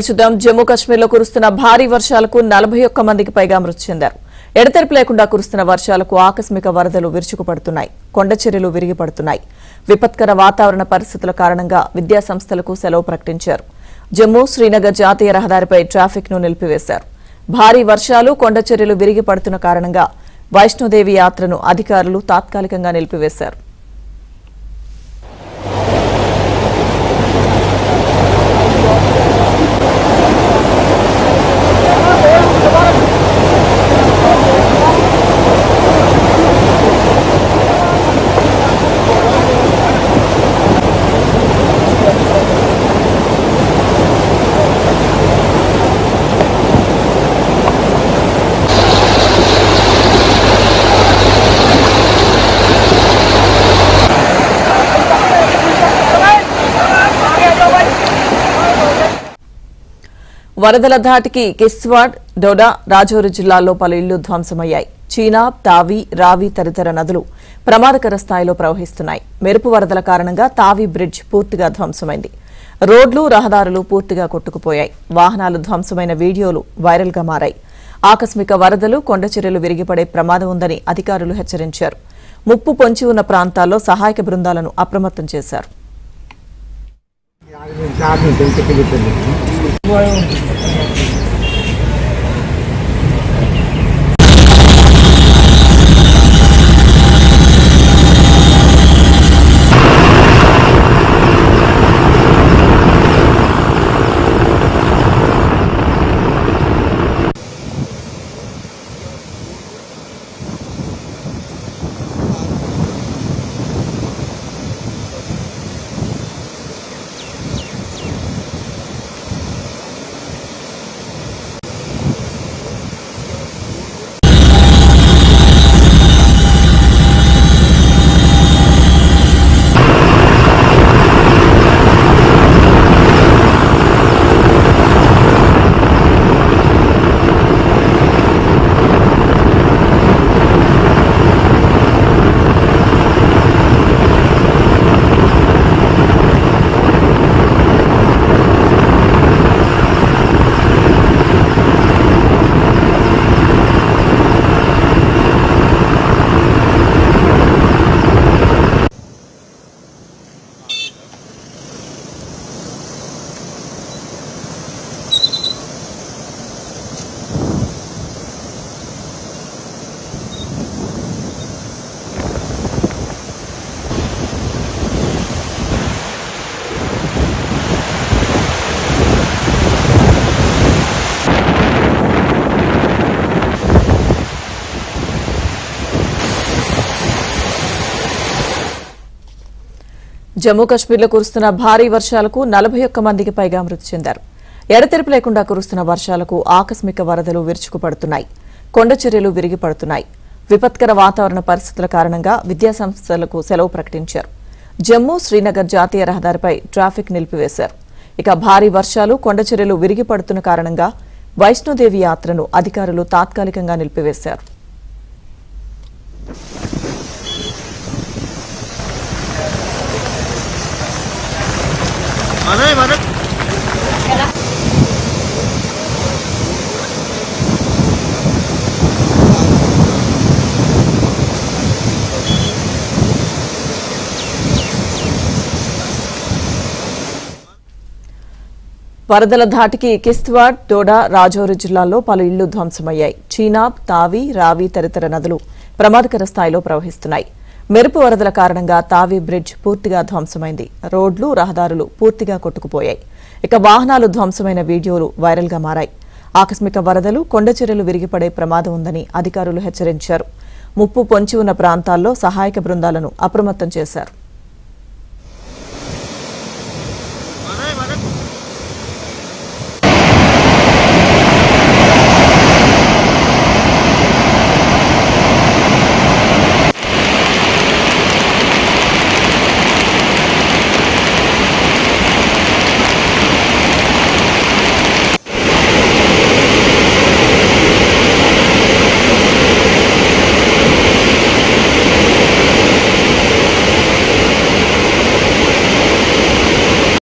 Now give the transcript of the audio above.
చూద్దాం. జమ్మూ కాశ్మీర్లో కురుస్తున్న భారీ వర్షాలకు 41 మందికి పైగా మృతి చెందారు. ఎడతెరిపి లేకుండా కురుస్తున్న వర్షాలకు ఆకస్మిక వరదలు విరుచుకుపడుతున్నాయి. కొండచర్యలు విరిగిపడుతున్నాయి. విపత్కర వాతావరణ పరిస్థితుల కారణంగా విద్యా సంస్థలకు సెలవు ప్రకటించారు. జమ్మూ శ్రీనగర్ జాతీయ రహదారిపై ట్రాఫిక్ ను నిలిపివేశారు. భారీ వర్షాలు కొండచర్యలు విరిగిపడుతున్న కారణంగా వైష్ణోదేవి యాత్రను అధికారులు తాత్కాలికంగా నిలిపివేశారు. వరదల ధాటికి కిశ్తవాడ్, డోడా, రాజౌరి జిల్లాల్లో పలు ఇళ్లు ధ్వంసమయ్యాయి. చీనాబ్, తావి, రావి తదితర నదులు ప్రమాదకర స్థాయిలో ప్రవహిస్తున్నాయి. మెరుపు వరదల కారణంగా తావి బ్రిడ్జ్ పూర్తిగా ధ్వంసమైంది. రోడ్లు, రహదారులు పూర్తిగా కొట్టుకుపోయాయి. వాహనాలు ధ్వంసమైన వీడియోలు వైరల్ గా మారాయి. ఆకస్మిక వరదలు, కొండచర్యలు విరిగిపడే ప్రమాదం ఉందని అధికారులు హెచ్చరించారు. ముప్పు పొంచి ఉన్న ప్రాంతాల్లో సహాయక బృందాలను అప్రమత్తం చేశారు. జమ్మూ కాశ్మీర్లో కురుస్తున్న భారీ వర్షాలకు 41 మందికి పైగా మృతి చెందారు. ఎడతెరిపి లేకుండా కురుస్తున్న వర్షాలకు ఆకస్మిక వరదలు విరుచుకుపడుతున్నాయి. కొండచర్యలు విరిగిపడుతున్నాయి. విపత్కర వాతావరణ పరిస్థితుల కారణంగా విద్యా సంస్థలకు సెలవు ప్రకటించారు. జమ్మూ శ్రీనగర్ జాతీయ రహదారిపై ట్రాఫిక్ నిలిపివేశారు. ఇక భారీ వర్షాలు, కొండచర్యలు విరిగిపడుతున్న కారణంగా వైష్ణోదేవి యాత్రను అధికారులు తాత్కాలికంగా నిలిపివేశారు. వరదల ధాటికి కిశ్తవాడ్, డోడా, రాజౌరి జిల్లాల్లో పలు ఇళ్లు ధ్వంసమయ్యాయి. చీనాబ్, తావి, రావి తదితర నదులు ప్రమాదకర స్థాయిలో ప్రవహిస్తున్నాయి. మెరుపు వరదల కారణంగా తావి బ్రిడ్జ్ పూర్తిగా ధ్వంసమైంది. రోడ్లు, రహదారులు పూర్తిగా కొట్టుకుపోయాయి. ఇక వాహనాలు ధ్వంసమైన వీడియోలు వైరల్ గా మారాయి. ఆకస్మిక వరదలు, కొండచర్యలు విరిగిపడే ప్రమాదం ఉందని అధికారులు హెచ్చరించారు. ముప్పు పొంచి ఉన్న ప్రాంతాల్లో సహాయక బృందాలను అప్రమత్తం చేశారు.